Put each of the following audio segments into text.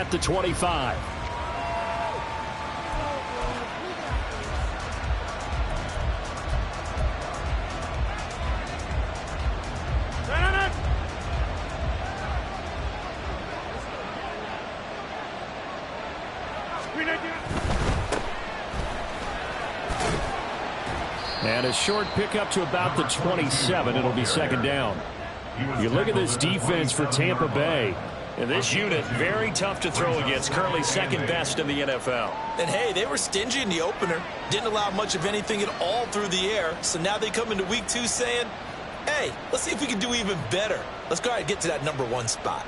at the 25. And a short pickup to about the 27. It'll be second down. You look at this defense for Tampa Bay. And this unit, very tough to throw against. Currently second best in the NFL. And, hey, they were stingy in the opener. Didn't allow much of anything at all through the air. So now they come into week 2 saying, hey, let's see if we can do even better. Let's go ahead and get to that number 1 spot.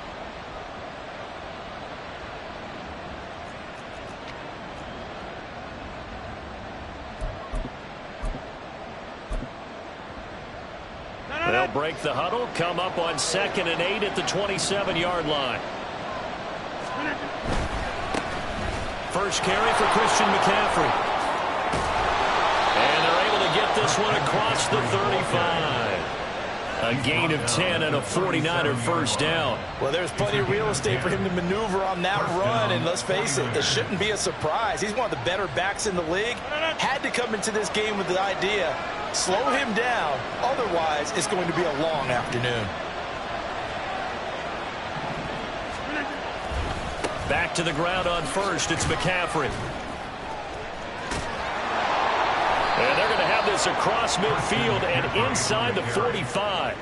They'll break the huddle, come up on 2nd and 8 at the 27-yard line. First carry for Christian McCaffrey. And they're able to get this one across the 35. A gain of 10 and a 49er first down. Well, there's plenty of real estate for him to maneuver on that run, and let's face it, it shouldn't be a surprise. He's one of the better backs in the league. Had to come into this game with the idea, slow him down, otherwise it's going to be a long afternoon. Back to the ground on first, it's McCaffrey. And they're going to have this across midfield and inside the 45.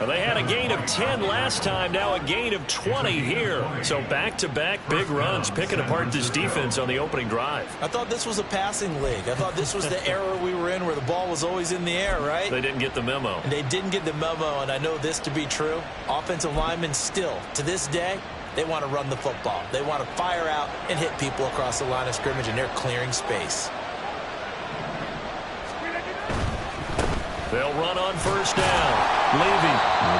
Well, they had a gain of 10 last time, now a gain of 20 here. So back-to-back big runs, picking apart this defense on the opening drive. I thought this was a passing league. I thought this was the era we were in where the ball was always in the air, right? They didn't get the memo. And they didn't get the memo, and I know this to be true. Offensive linemen still, to this day, they want to run the football. They want to fire out and hit people across the line of scrimmage, and they're clearing space. They'll run on first down. Levy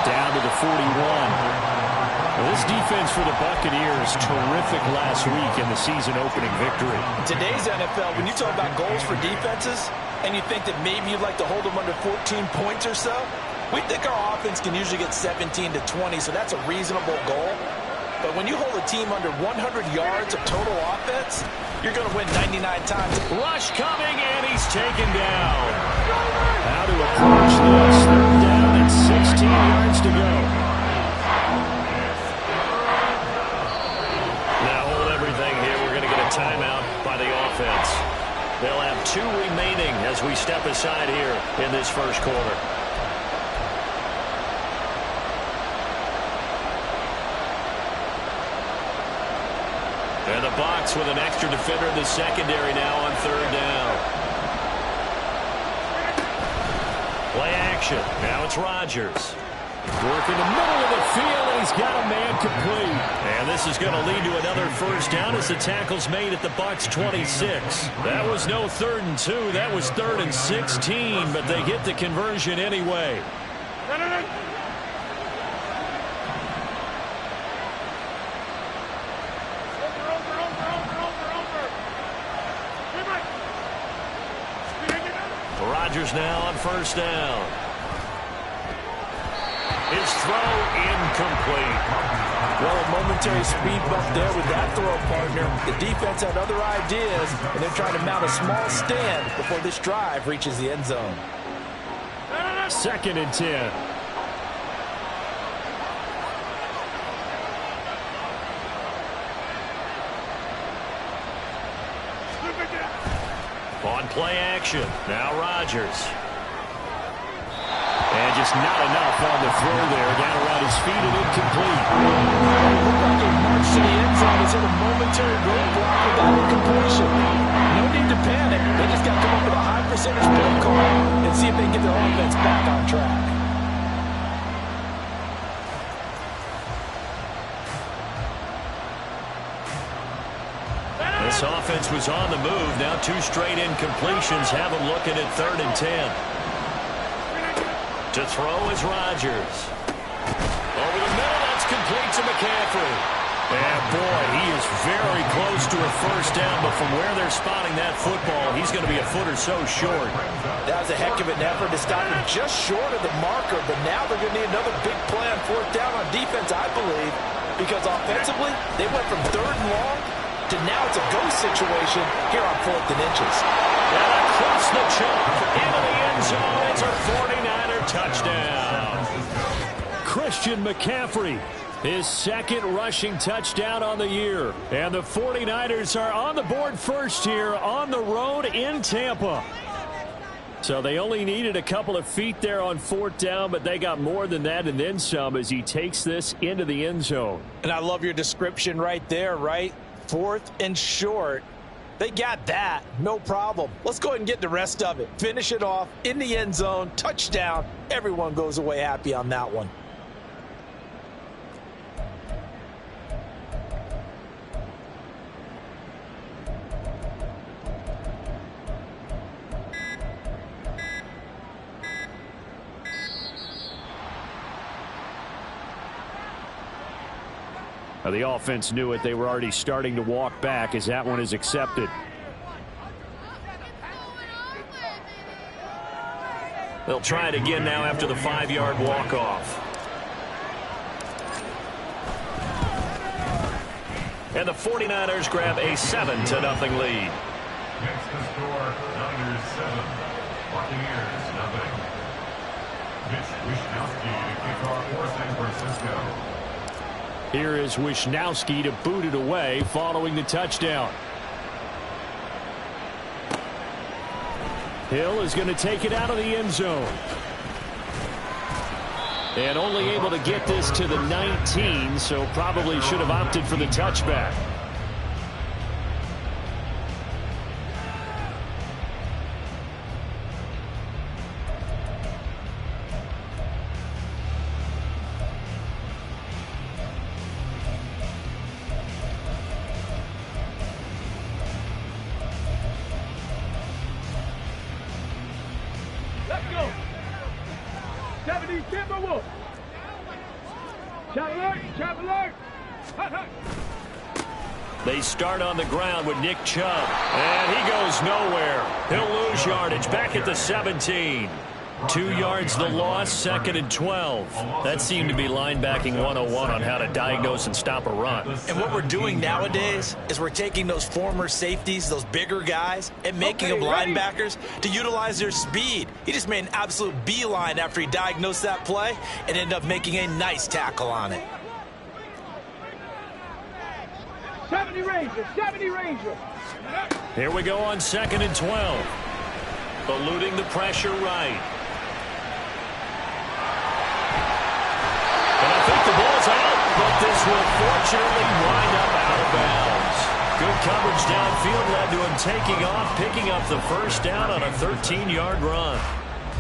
down to the 41. Well, this defense for the Buccaneers, terrific last week in the season-opening victory. In today's NFL, when you talk about goals for defenses, and you think that maybe you'd like to hold them under 14 points or so, we think our offense can usually get 17 to 20, so that's a reasonable goal. But when you hold a team under 100 yards of total offense, you're going to win 99 times. Rush coming, and he's taken down. How to approach this? They're down at 16 yards to go. Now hold everything here. We're going to get a timeout by the offense. They'll have 2 remaining as we step aside here in this first quarter. And the Bucs with an extra defender in the secondary now on third down. Play action. Now it's Rodgers. Working the middle of the field, and he's got a man complete. And this is going to lead to another first down as the tackle's made at the Bucs 26. That was no 3rd and 2. That was 3rd and 16, but they get the conversion anyway. Rodgers now on first down. His throw incomplete. Well, a momentary speed bump there with that throw, partner. The defense had other ideas, and they're trying to mount a small stand before this drive reaches the end zone. 2nd and 10. On play action. Now Rodgers. And just not enough on the throw there. Down around his feet and incomplete. Looked like a march to the end zone. Is it a momentary roadblock with that incompletion? No need to panic. They just got to come up with a high percentage play call and see if they can get their offense back on track. This offense was on the move. Now 2 straight incompletions have them looking at 3rd and 10. To throw is Rodgers. Over the middle, that's complete to McCaffrey. And boy, he is very close to a first down, but from where they're spotting that football, he's going to be a foot or so short. That was a heck of an effort to stop him just short of the marker, but now they're going to need another big play on fourth down on defense, I believe, because offensively, they went from 3rd and long to now it's a go situation here on 4th and inches. And across the chalk, into the end zone, it's a 49er touchdown. Christian McCaffrey, his 2nd rushing touchdown on the year. And the 49ers are on the board first here on the road in Tampa. So they only needed a couple of feet there on 4th down, but they got more than that and then some as he takes this into the end zone. And I love your description right there, right? 4th and short. They got that. No problem. Let's go ahead and get the rest of it. Finish it off in the end zone. Touchdown. Everyone goes away happy on that one. The offense knew it. They were already starting to walk back as that one is accepted. They'll try it again now after the 5-yard walk-off. And the 49ers grab a 7-0 lead. Next to score, Niners 7, Buccaneers 0. Mitch Wishnowsky to kick off for San Francisco. Here is Wishnowsky to boot it away following the touchdown. Hill is going to take it out of the end zone. And only able to get this to the 19, so probably should have opted for the touchback. They start on the ground with Nick Chubb, and he goes nowhere. He'll lose yardage back at the 17. 2 yards the loss, 2nd and 12. That seemed to be linebacking 101 on how to diagnose and stop a run. And what we're doing nowadays is we're taking those former safeties, those bigger guys, and making them linebackers to utilize their speed. He just made an absolute beeline after he diagnosed that play and ended up making a nice tackle on it. 70 Ranger, 70 Ranger. Here we go on 2nd and 12. Eluding the pressure right. And I think the ball's out, but this will fortunately wind up out of bounds. Good coverage downfield led to him taking off, picking up the first down on a 13-yard run.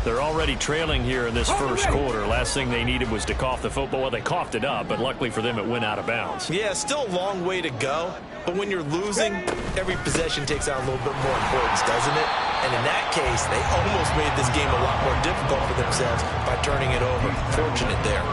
They're already trailing here in this first quarter. Last thing they needed was to cough the football. Well, they coughed it up, but luckily for them, it went out of bounds. Yeah, still a long way to go. But when you're losing, every possession takes on a little bit more importance, doesn't it? And in that case, they almost made this game a lot more difficult for themselves by turning it over. Fortunate there.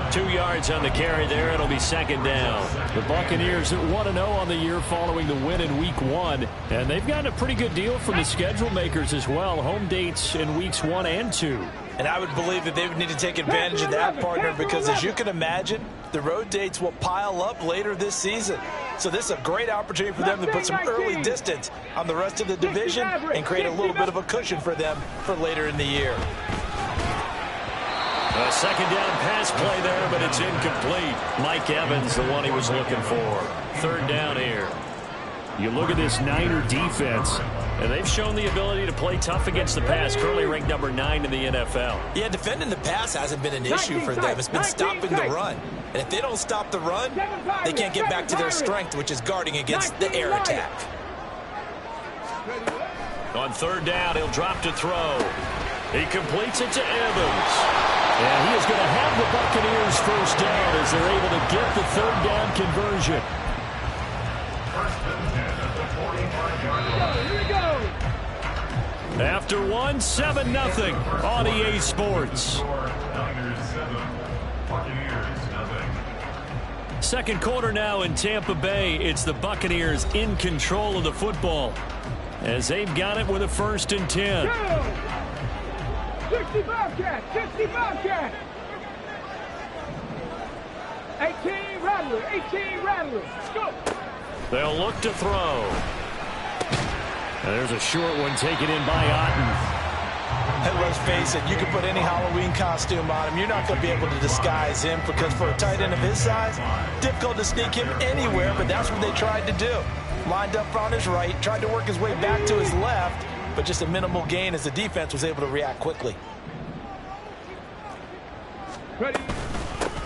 2 yards on the carry there. It'll be 2nd down. The Buccaneers at 1-0 on the year following the win in Week 1. And they've gotten a pretty good deal from the schedule makers as well. Home dates in Weeks 1 and 2. And I would believe that they would need to take advantage of that, partner, because as you can imagine, the road dates will pile up later this season. So this is a great opportunity for them to put some early distance on the rest of the division and create a little bit of a cushion for them for later in the year. A 2nd down pass play there, but it's incomplete. Mike Evans, the one he was looking for. 3rd down here. You look at this Niner defense, and they've shown the ability to play tough against the pass, currently ranked number 9 in the NFL. Yeah, defending the pass hasn't been an issue for them. It's been stopping the run. And if they don't stop the run, they can't get back to their strength, which is guarding against the air attack. On 3rd down, he'll drop to throw. He completes it to Evans. And he is going to have the Buccaneers first down as they're able to get the 3rd down conversion. After one, 7-0 on EA Sports. Second quarter now in Tampa Bay. It's the Buccaneers in control of the football as they've got it with a 1st and 10. 60 Bobcat, 60 Bobcat. 18 Rattler, 18 Rattler. Let's go. They'll look to throw. And there's a short one taken in by Otten. And let's face it, you can put any Halloween costume on him. You're not going to be able to disguise him because for a tight end of his size, difficult to sneak him anywhere, but that's what they tried to do. Lined up on his right, tried to work his way back to his left, but just a minimal gain as the defense was able to react quickly. Ready.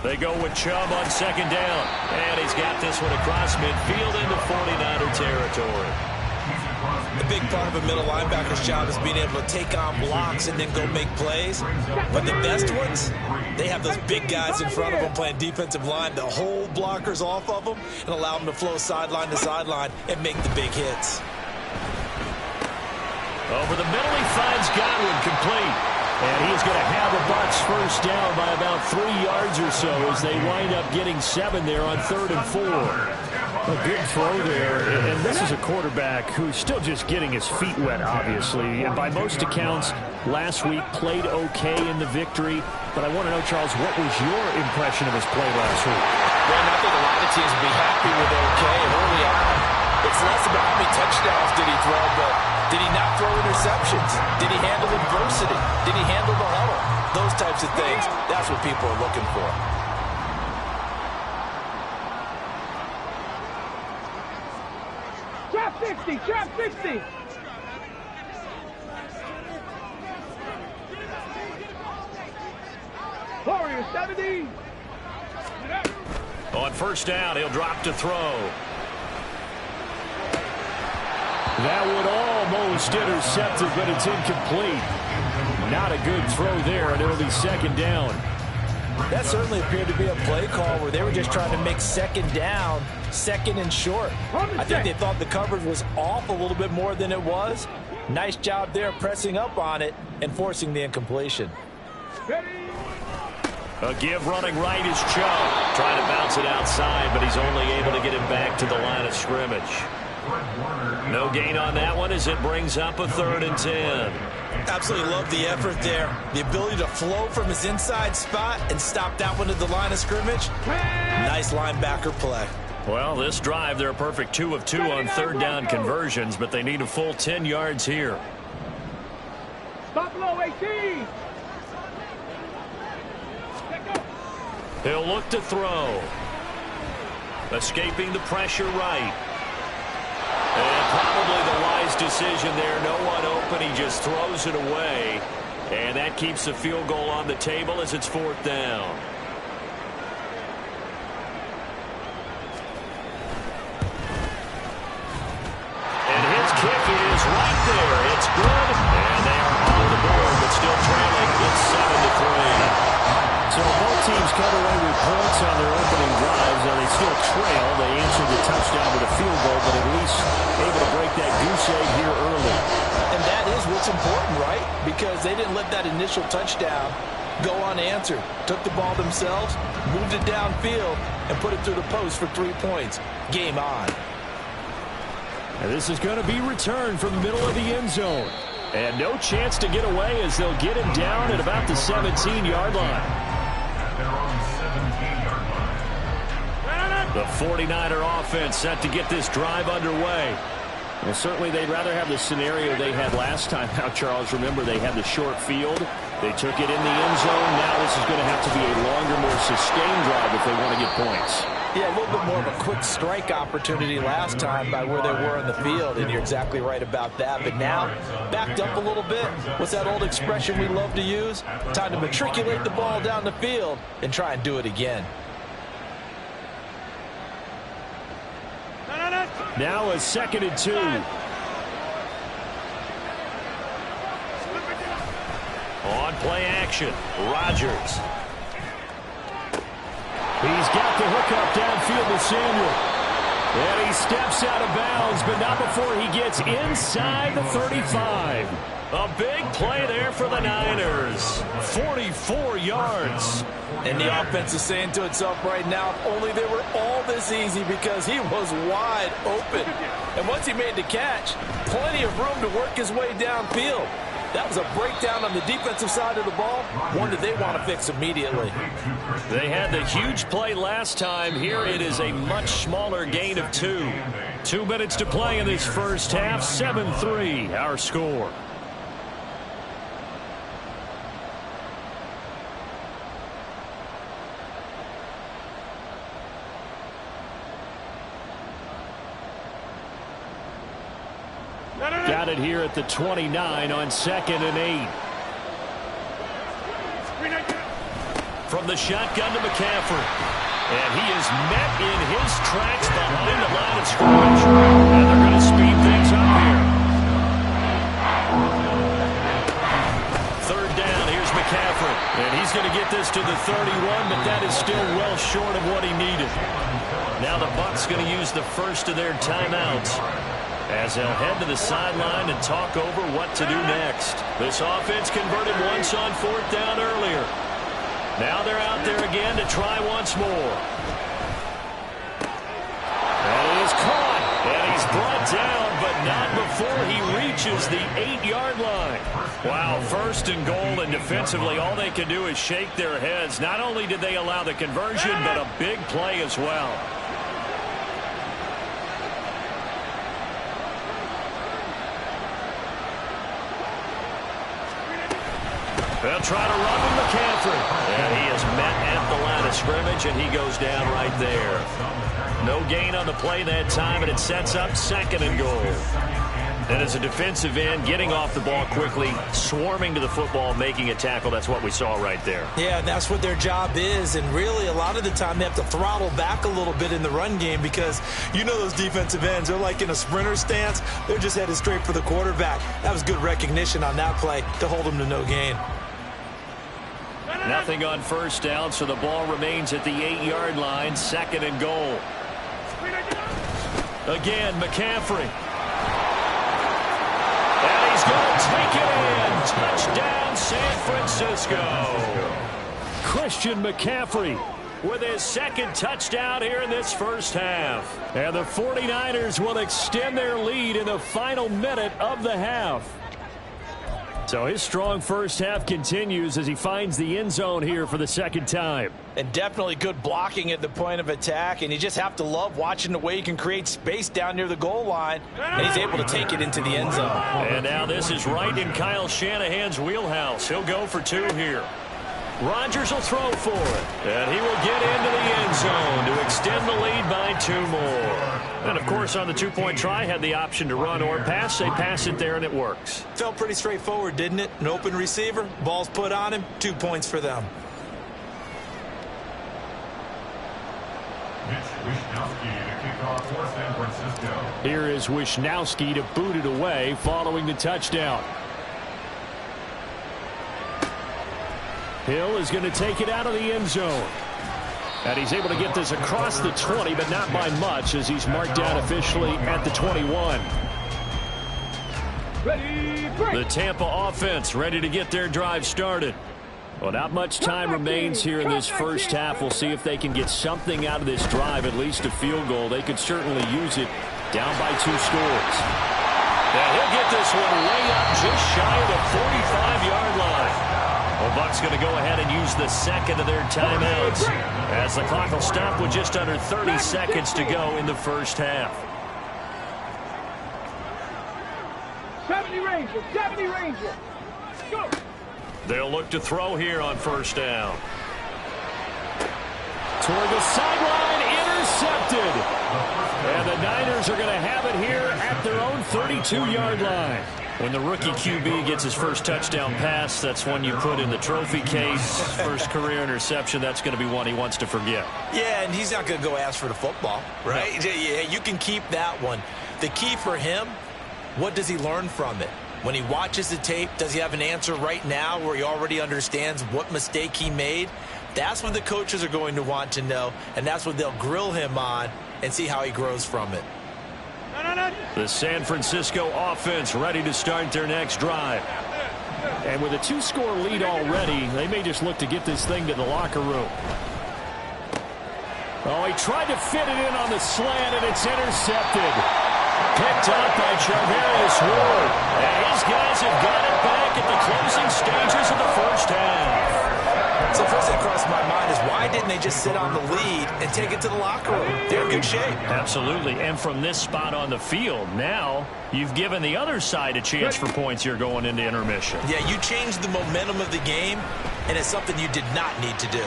They go with Chubb on 2nd down. And he's got this one across midfield into 49er territory. The big part of a middle linebacker's job is being able to take on blocks and then go make plays. But the best ones, they have those big guys in front of them playing defensive line to hold blockers off of them and allow them to flow sideline to sideline and make the big hits. Over the middle, he finds Godwin complete. And he's going to have the Bucs 1st down by about 3 yards or so as they wind up getting 7 there on 3rd and 4. A good throw there, and this is a quarterback who's still just getting his feet wet, obviously. And by most accounts, last week played okay in the victory. But I want to know, Charles, what was your impression of his play last week? Well, I think a lot of teams would be happy with okay early on. It's less about how many touchdowns did he throw, but did he not throw interceptions? Did he handle adversity? Did he handle the huddle? Those types of things. That's what people are looking for. Trap 60, trap 60. Warrior 70. On 1st down, he'll drop to throw. That would almost intercept it, but it's incomplete. Not a good throw there, and it'll be 2nd down. That certainly appeared to be a play call where they were just trying to make 2nd down, 2nd and short. I think they thought the coverage was off a little bit more than it was. Nice job there pressing up on it and forcing the incompletion. A give running right is Chubb. Trying to bounce it outside, but he's only able to get it back to the line of scrimmage. No gain on that one as it brings up a 3rd and 10. Absolutely love the effort there. The ability to flow from his inside spot and stop that one at the line of scrimmage. Nice linebacker play. Well, this drive, they're a perfect 2 of 2 on 3rd down conversions, but they need a full 10 yards here. Stop low 18. He'll look to throw. Escaping the pressure right. And probably the wise decision there. No one open. He just throws it away. And that keeps the field goal on the table as it's 4th down. And his kick is right there. It's good. And they are on the board, but still trailing. It's 7-3. So both teams come away with points on their opening drives, and they still trail. They answered the touchdown with a field goal, but at least able to break that goose egg here early. And that is what's important, right? Because they didn't let that initial touchdown go unanswered. Took the ball themselves, moved it downfield, and put it through the post for 3 points. Game on. And this is going to be returned from the middle of the end zone. And no chance to get away as they'll get him down at about the 17-yard line. The 49er offense set to get this drive underway. Well, certainly they'd rather have the scenario they had last time out, Charles. Remember, they had the short field. They took it in the end zone. Now this is going to have to be a longer, more sustained drive if they want to get points. Yeah, a little bit more of a quick strike opportunity last time by where they were in the field, and you're exactly right about that. But now, backed up a little bit. What's that old expression we love to use? Time to matriculate the ball down the field and try and do it again. Now a 2nd and 2. On play action, Rodgers. He's got the hook up downfield to Samuel. And he steps out of bounds, but not before he gets inside the 35. A big play there for the Niners. 44 yards. And the offense is saying to itself right now, if only they were all this easy, because he was wide open. And once he made the catch, plenty of room to work his way downfield. That was a breakdown on the defensive side of the ball, one that they want to fix immediately. They had the huge play last time. Here it is a much smaller gain of 2. 2 minutes to play in this first half. 7-3 our score. Got it here at the 29 on 2nd and 8. From the shotgun to McCaffrey. And he is met in his tracks behind the line of scrimmage. And they're going to speed things up here. 3rd down, here's McCaffrey. And he's going to get this to the 31, but that is still well short of what he needed. Now the Bucs going to use the first of their timeouts, as they'll head to the sideline and talk over what to do next. This offense converted once on 4th down earlier. Now they're out there again to try once more. And it is caught. And he's brought down, but not before he reaches the 8-yard line. Wow, 1st and goal, and defensively all they can do is shake their heads. Not only did they allow the conversion, but a big play as well. They'll try to run with McCaffrey. And he is met at the line of scrimmage, and he goes down right there. No gain on the play that time, and it sets up 2nd and goal. And as a defensive end, getting off the ball quickly, swarming to the football, making a tackle, that's what we saw right there. Yeah, that's what their job is. And really, a lot of the time, they have to throttle back a little bit in the run game, because you know those defensive ends, they're like in a sprinter stance. They're just headed straight for the quarterback. That was good recognition on that play to hold them to no gain. Nothing on 1st down, so the ball remains at the 8-yard line. 2nd and goal. Again, McCaffrey. And he's going to take it in. Touchdown, San Francisco. Christian McCaffrey with his 2nd touchdown here in this first half. And the 49ers will extend their lead in the final minute of the half. So his strong first half continues as he finds the end zone here for the 2nd time. And definitely good blocking at the point of attack. And you just have to love watching the way he can create space down near the goal line. And he's able to take it into the end zone. And now this is right in Kyle Shanahan's wheelhouse. He'll go for 2 here. Rodgers will throw for it. And he will get into the end zone to extend the lead by 2 more. And, of course, on the 2-point try, had the option to run or pass. They pass it there, and it works. Felt pretty straightforward, didn't it? An open receiver, ball's put on him, 2 points for them. Here is Wishnowski to boot it away following the touchdown. Hill is going to take it out of the end zone. And he's able to get this across the 20, but not by much, as he's marked down officially at the 21. The Tampa offense ready to get their drive started. Well, not much time remains here in this first half. We'll see if they can get something out of this drive, at least a field goal. They could certainly use it, down by 2 scores. Now he'll get this one way up just shy of the 45-yard line. Well, Bucs going to go ahead and use the 2nd of their timeouts, as the clock will stop with just under 30 seconds to go in the first half. 70 Ranger, 70 Ranger. Go. They'll look to throw here on 1st down. Toward the sideline, intercepted. And the Niners are going to have it here at their own 32-yard line. When the rookie QB gets his first touchdown pass, that's one you put in the trophy case. First career interception, that's going to be one he wants to forget. Yeah, and he's not going to go ask for the football, right? No. Yeah, you can keep that one. The key for him, what does he learn from it? When he watches the tape, does he have an answer right now where he already understands what mistake he made? That's what the coaches are going to want to know, and that's what they'll grill him on and see how he grows from it. The San Francisco offense ready to start their next drive. And with a 2-score lead already, they may just look to get this thing to the locker room. Oh, he tried to fit it in on the slant, and it's intercepted. Picked up by Charvarius Ward. And his guys have got it back at the closing stages of the first half. So first thing crossed my mind is why didn't they just sit on the lead and take it to the locker room? They're in good shape. Absolutely. And from this spot on the field, now you've given the other side a chance for points here going into intermission. Yeah, you changed the momentum of the game, and it's something you did not need to do.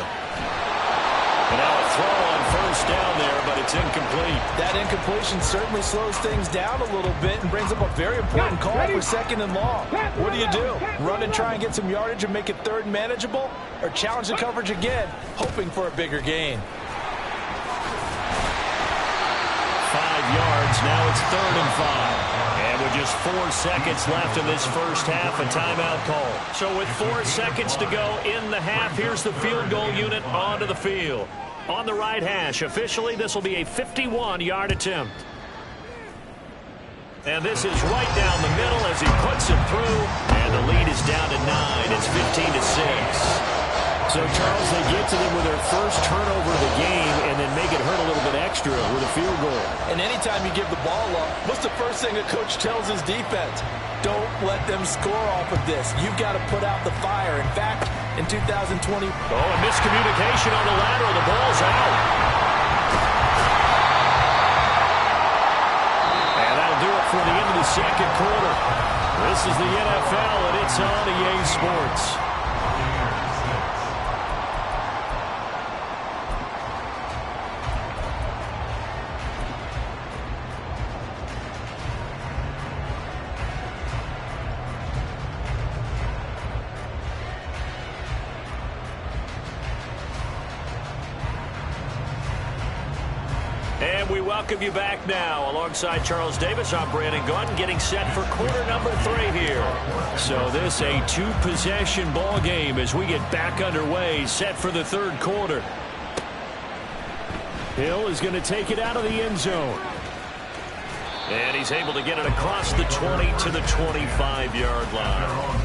And now a throw on first down there, but it's incomplete. That incompletion certainly slows things down a little bit and brings up a very important call for 2nd and long. What do? Run and try and get some yardage and make it 3rd and manageable? Or challenge the coverage again, hoping for a bigger gain? 5 yards, now it's 3rd and 5. And with just 4 seconds left in this first half, a timeout call. So with 4 seconds to go in the half, here's the field goal unit onto the field. On the right hash, officially, this will be a 51-yard attempt. And this is right down the middle as he puts it through. And the lead is down to 9. It's 15-6. So, Charles, they get to them with their first turnover of the game and then make it hurt a little bit extra with a field goal. And anytime you give the ball up, what's the first thing a coach tells his defense? Don't let them score off of this. You've got to put out the fire. In fact, in 2020... Oh, a miscommunication on the lateral. The ball's out. And that'll do it for the end of the second quarter. This is the NFL, and it's on EA Sports. And we welcome you back now. Alongside Charles Davis, I'm Brandon Gunn, getting set for quarter number 3 here. So this a 2-possession ball game as we get back underway, set for the 3rd quarter. Hill is going to take it out of the end zone. And he's able to get it across the 20 to the 25-yard line.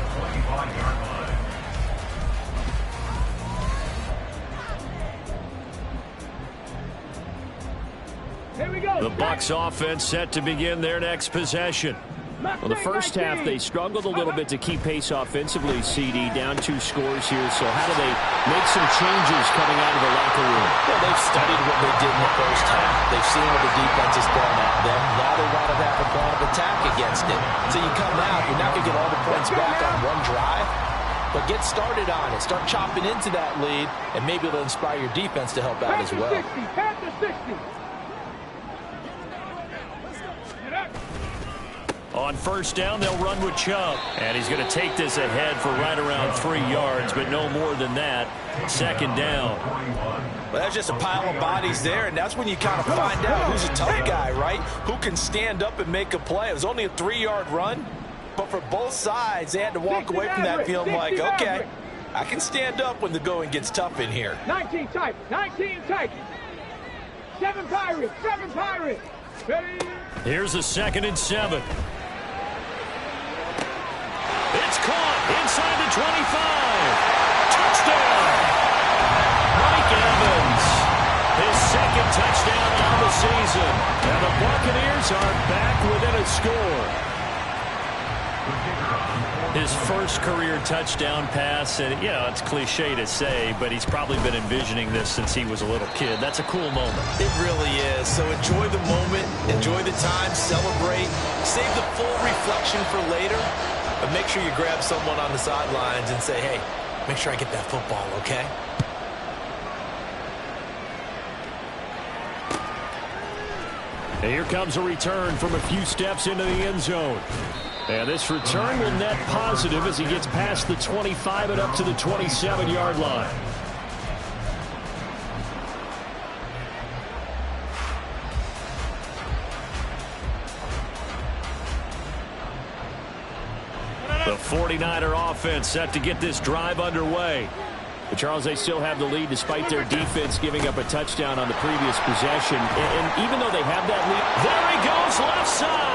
The Bucs offense set to begin their next possession. Well, the first half, they struggled a little bit to keep pace offensively, CD, down 2 scores here. So how do they make some changes coming out of the locker room? Well, they've studied what they did in the first half. They've seen what the defense has thrown at them. Now they want to have a plan of attack against it. So you come out, you're not going to get all the points back on one drive, but get started on it. Start chopping into that lead, and maybe it'll inspire your defense to help out as well. Pass to 60. On first down, they'll run with Chubb. And he's going to take this ahead for right around 3 yards, but no more than that. 2nd down. Well, that's just a pile of bodies there, and that's when you kind of find out who's a tough guy, right? Who can stand up and make a play. It was only a 3-yard run, but for both sides, they had to walk away from that feeling like, okay, I can stand up when the going gets tough in here. 19 type. 19 type. 7 Pirates. 7 Pirates. Ready? Here's a 2nd and 7. It's caught inside the 25. Touchdown! Mike Evans, his 2nd touchdown on the season. And the Buccaneers are back within a score. His first career touchdown pass, and yeah, it's cliche to say, but he's probably been envisioning this since he was a little kid. That's a cool moment. It really is. So enjoy the moment, enjoy the time, celebrate, save the full reflection for later, but make sure you grab someone on the sidelines and say, hey, make sure I get that football, okay? And here comes a return from a few steps into the end zone. And this return will net positive as he gets past the 25 and up to the 27-yard line. The 49er offense set to get this drive underway. But Charles, they still have the lead despite their defense giving up a touchdown on the previous possession. And even though they have that lead, there he goes left side.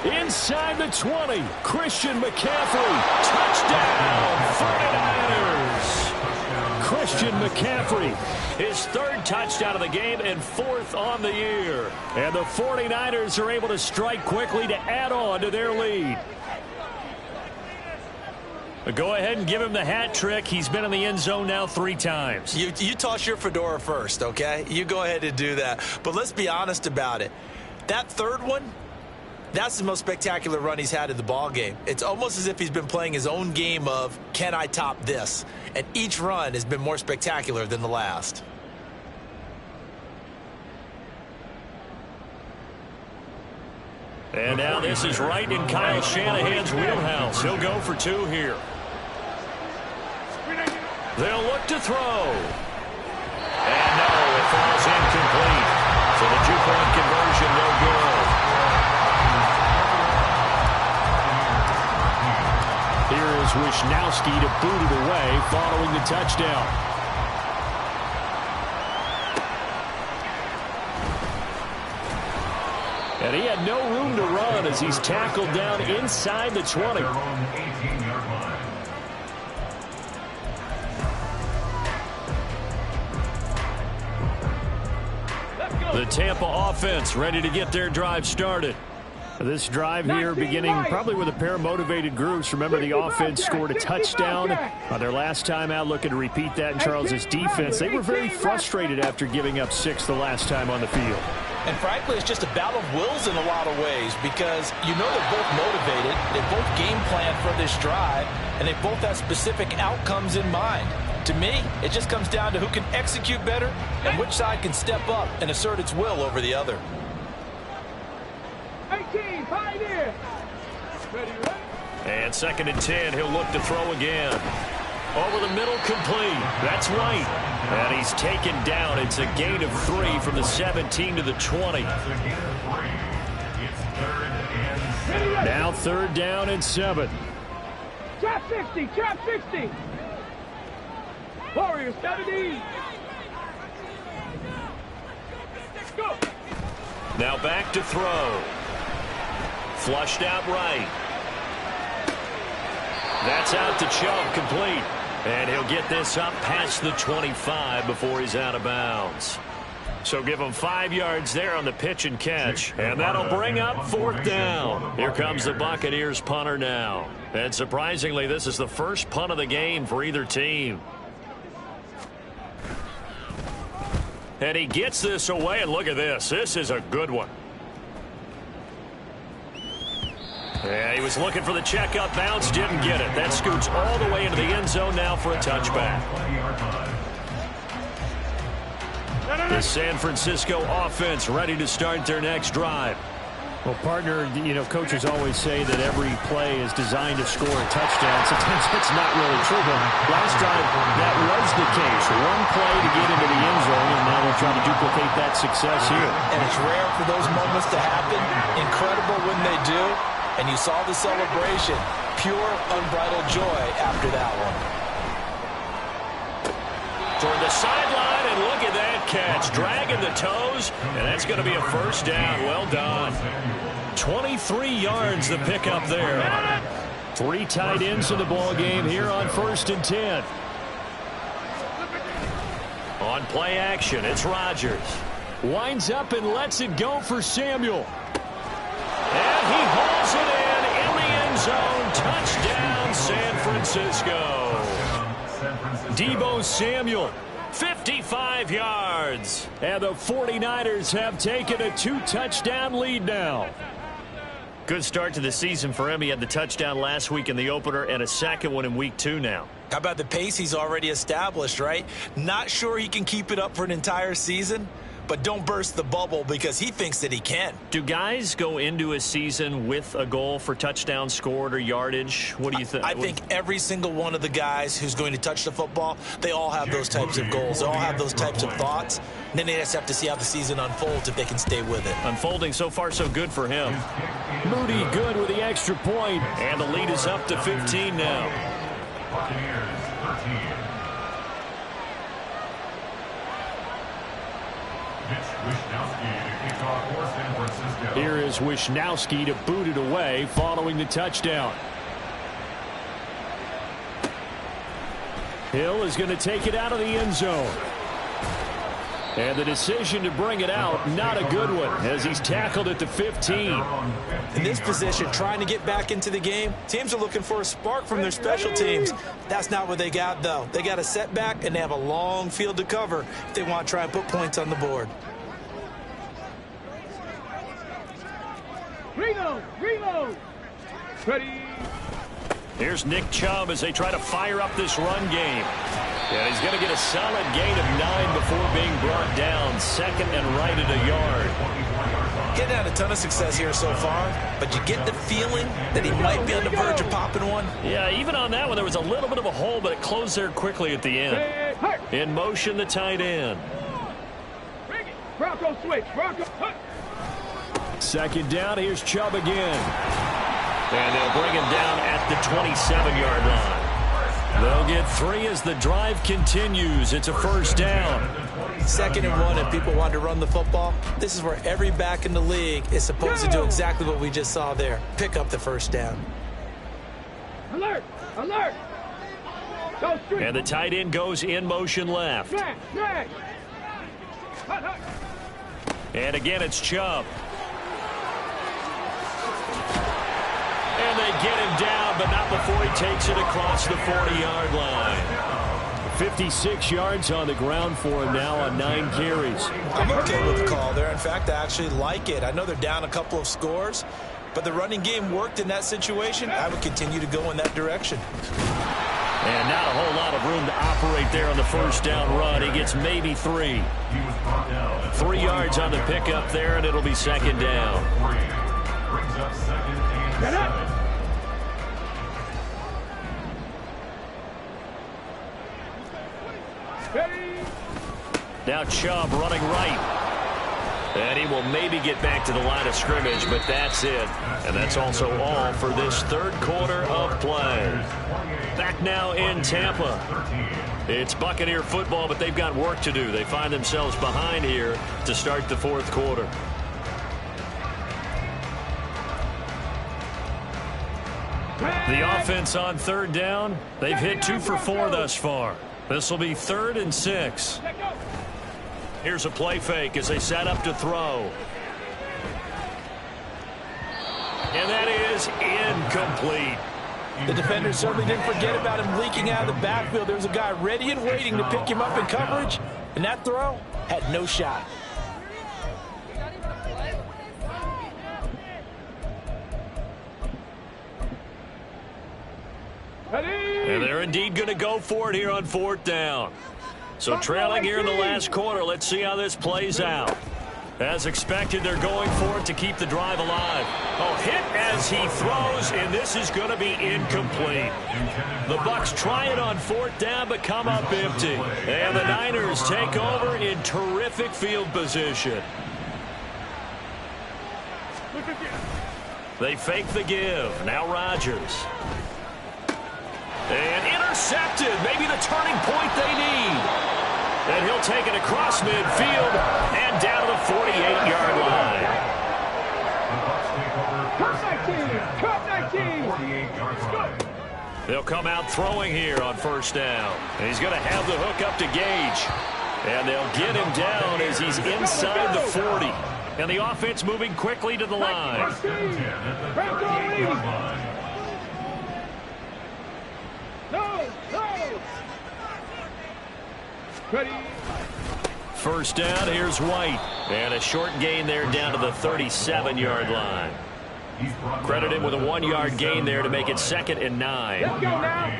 Inside the 20, Christian McCaffrey. Touchdown, 49ers. Christian McCaffrey, his third touchdown of the game and fourth on the year. And the 49ers are able to strike quickly to add on to their lead. Go ahead and give him the hat trick. He's been in the end zone now 3 times. You toss your fedora first, okay? You go ahead and do that. But let's be honest about it. That third one, that's the most spectacular run he's had in the ball game. It's almost as if he's been playing his own game of, can I top this? And each run has been more spectacular than the last. And now this is right in Kyle Shanahan's wheelhouse. He'll go for 2 here. They'll look to throw. And no, it falls incomplete. So the 2-point conversion no good. Here is Wisnowski to boot it away following the touchdown. And he had no room to run as he's tackled down inside the 20. The Tampa offense ready to get their drive started. This drive here beginning probably with a pair of motivated groups. Remember, the offense scored a touchdown their last time out. Looking to repeat that in Charles's defense. They were very frustrated after giving up 6 the last time on the field. And frankly, it's just a battle of wills in a lot of ways because you know they're both motivated, they both game plan for this drive, and they both have specific outcomes in mind. To me, it just comes down to who can execute better and which side can step up and assert its will over the other. 18, Pioneer. Ready, ready. And 2nd and 10, he'll look to throw again. Over the middle, complete. That's White. And he's taken down. It's a gain of 3 from the 17 to the 20. Now 3rd down and 7. Trap 60, trap 60. Warriors, 70. Go. Now back to throw. Flushed out right. That's out to Chubb, complete. And he'll get this up past the 25 before he's out of bounds. So give him 5 yards there on the pitch and catch. And that'll bring up 4th down. Here comes the Buccaneers punter now. And surprisingly, this is the first punt of the game for either team. And he gets this away, and look at this. This is a good one. Yeah, he was looking for the check-up bounce, didn't get it. That scoots all the way into the end zone now for a touchback. The San Francisco offense ready to start their next drive. Well, partner, you know, coaches always say that every play is designed to score a touchdown. Sometimes it's not really true, but last drive that was the case. One play to get into the end zone, and now they're trying to duplicate that success here. And it's rare for those moments to happen. Incredible when they do. And you saw the celebration. Pure, unbridled joy after that one. Toward the sideline, and look at that catch. Dragging the toes, and that's going to be a 1st down. Well done. 23 yards the pickup there. 3 tight ends in the ball game here on 1st and 10. On play action, it's Rodgers. Winds up and lets it go for Samuel. And he hauls it in the end zone. Touchdown, San Francisco. Deebo Samuel, 55 yards. And the 49ers have taken a 2-touchdown lead now. Good start to the season for him. He had the touchdown last week in the opener and a 2nd one in week 2 now. How about the pace he's already established, right? Not sure he can keep it up for an entire season, but don't burst the bubble because he thinks that he can. Do guys go into a season with a goal for touchdowns scored or yardage? What do you think? I think every single one of the guys who's going to touch the football, they all have those types of goals. They all have those types of thoughts. And then they just have to see how the season unfolds if they can stay with it. Unfolding so far so good for him. Moody good with the extra point. And the lead is up to 15 now. Buccaneers 13. Mitch Wisnowski to Kickoff for San Francisco. Here is Wisnowski to boot it away following the touchdown. Hill is going to take it out of the end zone. And the decision to bring it out, not a good one, as he's tackled at the 15. In this position, trying to get back into the game, teams are looking for a spark from their special teams. That's not what they got, though. They got a setback, and they have a long field to cover if they want to try and put points on the board. Reload. Ready. Here's Nick Chubb as they try to fire up this run game. And he's going to get a solid gain of 9 before being brought down. Second and right at a yard. Getting had a ton of success here so far, but you get the feeling that he might be on the verge of popping one. Yeah, even on that one, there was a little bit of a hole, but it closed there quickly at the end. In motion, the tight end. Bronco switch. Bronco. Second down, here's Chubb again. And they'll bring him down at the 27-yard line. They'll get 3 as the drive continues. It's a first down. 2nd and 1, and people want to run the football. This is where every back in the league is supposed to do exactly what we just saw there. Pick up the first down. Alert. Go straight. And the tight end goes in motion left. Smash. And again, it's Chubb. And they get him down, but not before he takes it across the 40-yard line. 56 yards on the ground for him now on 9 carries. I'm okay with the call there. In fact, I actually like it. I know they're down a couple of scores, but the running game worked in that situation. I would continue to go in that direction. And not a whole lot of room to operate there on the first down run. He gets maybe 3. 3 yards on the pickup there, and it'll be second down. Brings up 2nd and 7. Now Chubb running right. And he will maybe get back to the line of scrimmage, but that's it. And that's also all for this third quarter of play. Back now in Tampa. It's Buccaneer football, but they've got work to do. They find themselves behind here to start the fourth quarter. The offense on third down, they've hit 2 for 4 thus far. This will be 3rd and 6. Here's a play fake as they set up to throw. And that is incomplete. The defender certainly didn't forget about him leaking out of the backfield. There was a guy ready and waiting to pick him up in coverage, and that throw had no shot. And they're indeed going to go for it here on 4th down. So trailing here in the last quarter, let's see how this plays out. As expected, they're going for it to keep the drive alive. Oh, hit as he throws, and this is going to be incomplete. The Bucs try it on 4th down, but come up empty. And the Niners take over in terrific field position. They fake the give. Now Rodgers. And intercepted. Maybe the turning point they need. And he'll take it across midfield and down to the 48-yard line. Cut 19. They'll come out throwing here on first down. And he's going to have the hook up to Gage. And they'll get him down as he's inside the 40. And the offense moving quickly to the line. Ready. First down, here's White. And a short gain there down to the 37-yard line. Credit him with a 1-yard gain there to make it 2nd and 9. Let's go now.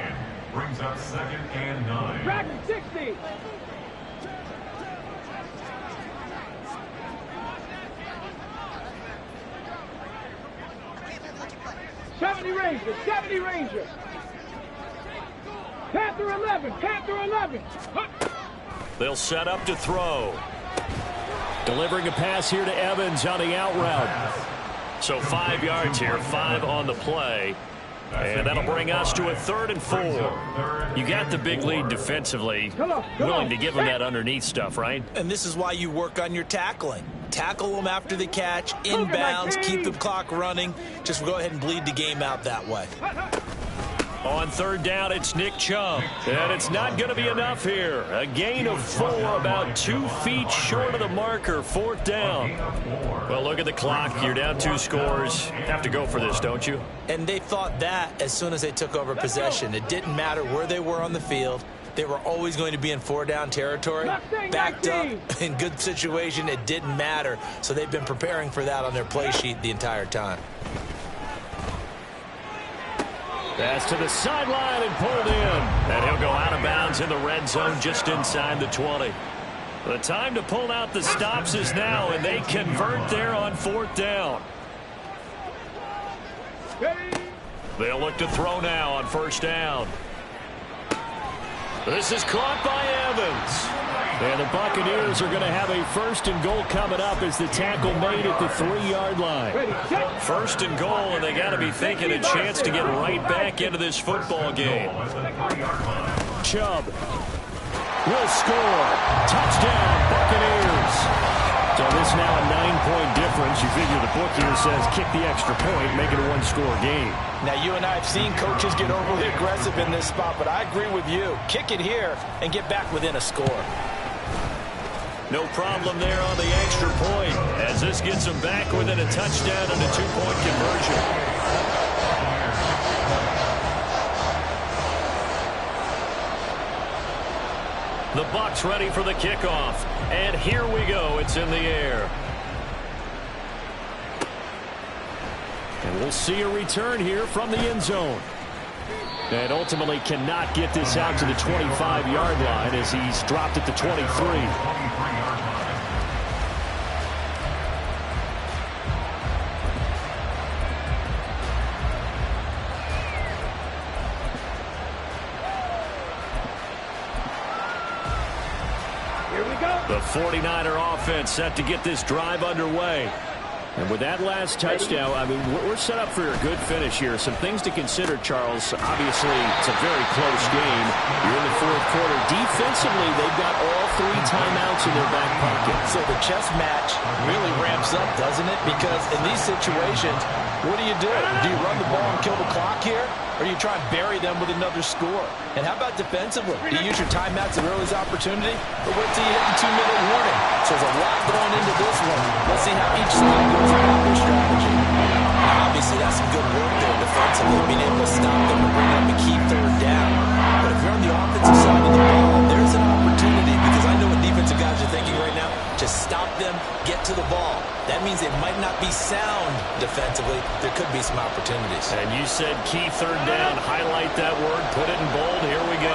Brings up 2nd and 9. Track 60. '70 Rangers. Panther 11. They'll set up to throw. Delivering a pass here to Evans on the out route. So 5 yards here, 5 on the play. And that'll bring us to a 3rd and 4. You got the big lead defensively. Willing to give them that underneath stuff, right? And this is why you work on your tackling. tackle them after the catch, inbounds, keep the clock running. Just go ahead and bleed the game out that way. On third down, it's Nick Chubb. And it's not going to be enough here. A gain of 4, about 2 feet short of the marker. Fourth down. Well, look at the clock. You're down 2 scores. Have to go for this, don't you? And they thought that as soon as they took over possession. It didn't matter where they were on the field. They were always going to be in 4-down territory. Backed up, in good situation, it didn't matter. So they've been preparing for that on their play sheet the entire time. Pass to the sideline and pulled in. And he'll go out of bounds in the red zone just inside the 20. The time to pull out the stops is now, and they convert there on 4th down. They'll look to throw now on 1st down. This is caught by Evans. And the Buccaneers are going to have a 1st and goal coming up as the tackle made at the 3-yard line. 1st and goal, and they got to be thinking a chance to get right back into this football game. Chubb will score. Touchdown, Buccaneers. So this now a 9-point difference. You figure the book here says kick the extra point, make it a 1-score game. Now, you and I have seen coaches get overly aggressive in this spot, but I agree with you. Kick it here and get back within a score. No problem there on the extra point as this gets them back within a touchdown and a 2-point conversion. The Bucs ready for the kickoff. And here we go. It's in the air. And we'll see a return here from the end zone. And ultimately cannot get this out to the 25-yard line as he's dropped at the 23. The 49er offense set to get this drive underway. And with that last touchdown, I mean, we're set up for a good finish here. Some things to consider, Charles. Obviously, it's a very close game. You're in the 4th quarter. Defensively, they've got all 3 timeouts in their back pocket. So the chess match really ramps up, doesn't it? Because in these situations, what do? Do you run the ball and kill the clock here? Or do you try and bury them with another score? And how about defensively? Do you use your timeouts at early's opportunity? Or wait till you hit the 2-minute warning? So there's a lot going into this one. Let's see how each side goes about their strategy. Now, obviously, that's some good work there defensively, being able to stop them and bring up a key 3rd down. But if you're on the offensive side of the ball, there's an opportunity, because I know what defensive guys are thinking right now. Just stop them, get to the ball. That means they might not be sound defensively. There could be some opportunities. And you said key 3rd down. Highlight that word. Put it in bold. Here we go.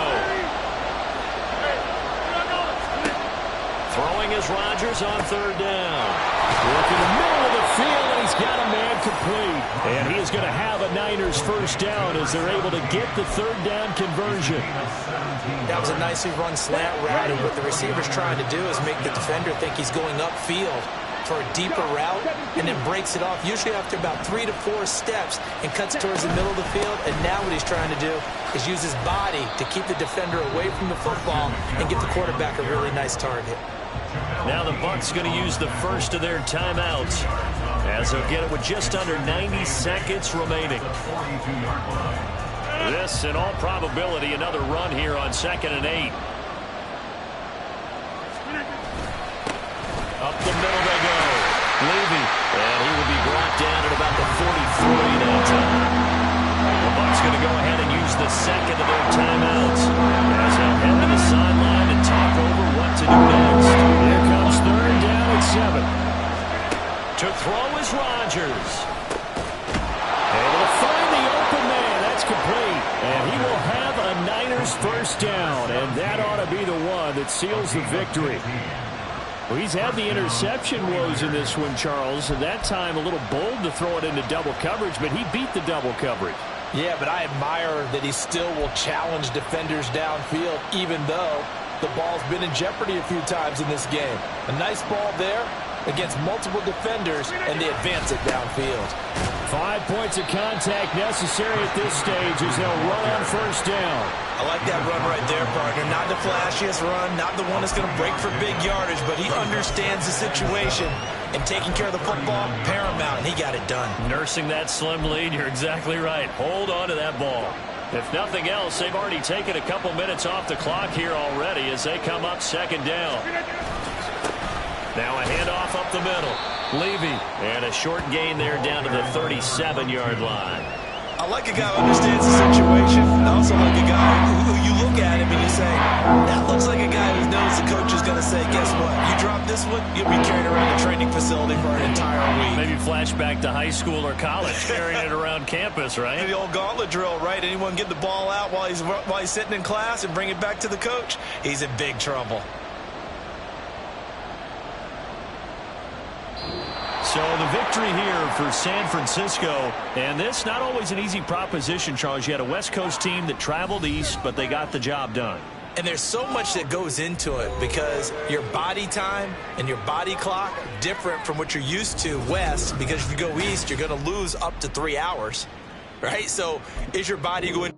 Throwing is Rodgers on 3rd down. Work in the middle of the field, and he's got a man complete. And he is going to have a Niners 1st down as they're able to get the 3rd down conversion. That was a nicely run slant route, and what the receiver's trying to do is make the defender think he's going upfield for a deeper route, and then breaks it off, usually after about 3 to 4 steps, and cuts towards the middle of the field. And now what he's trying to do is use his body to keep the defender away from the football and give the quarterback a really nice target. Now the Bucs going to use the 1st of their timeouts, as they'll get it with just under 90 seconds remaining. This, in all probability, another run here on 2nd and 8. Up the middle they go. Levy. And he will be brought down at about the 43 that time. The Bucs going to go ahead and use the 2nd of their timeouts as they'll head to the sideline and talk over what to do next. Here comes 3rd down at 7. To throw is Rodgers. Able to find the open man. That's complete. And he will have a Niners 1st down. And that ought to be the one that seals the victory. Well, he's had the interception woes in this one, Charles, and that time a little bold to throw it into double coverage, but he beat the double coverage. Yeah, but I admire that he still will challenge defenders downfield, even though the ball's been in jeopardy a few times in this game. A nice ball there, against multiple defenders, and they advance it downfield. 5 points of contact necessary at this stage as they'll run on first down. I like that run right there, partner. Not the flashiest run, not the one that's going to break for big yardage, but he understands the situation, and taking care of the football, paramount, and he got it done. Nursing that slim lead, you're exactly right. Hold on to that ball. If nothing else, they've already taken a couple minutes off the clock here already as they come up second down. Now a handoff up the middle. Levy, and a short gain there down to the 37-yard line. I like a guy who understands the situation. I also like a guy who you look at him and you say, that looks like a guy who knows the coach is going to say, guess what? You drop this one, you'll be carried around the training facility for an entire week. Maybe flashback to high school or college, carrying it around campus, right? The old gauntlet drill, right? Anyone get the ball out while he's sitting in class and bring it back to the coach? He's in big trouble. So the victory here for San Francisco, and this not always an easy proposition, Charles. You had a West Coast team that traveled east, but they got the job done. And there's so much that goes into it because your body time and your body clock different from what you're used to west, because if you go east, you're going to lose up to 3 hours, right? So is your body going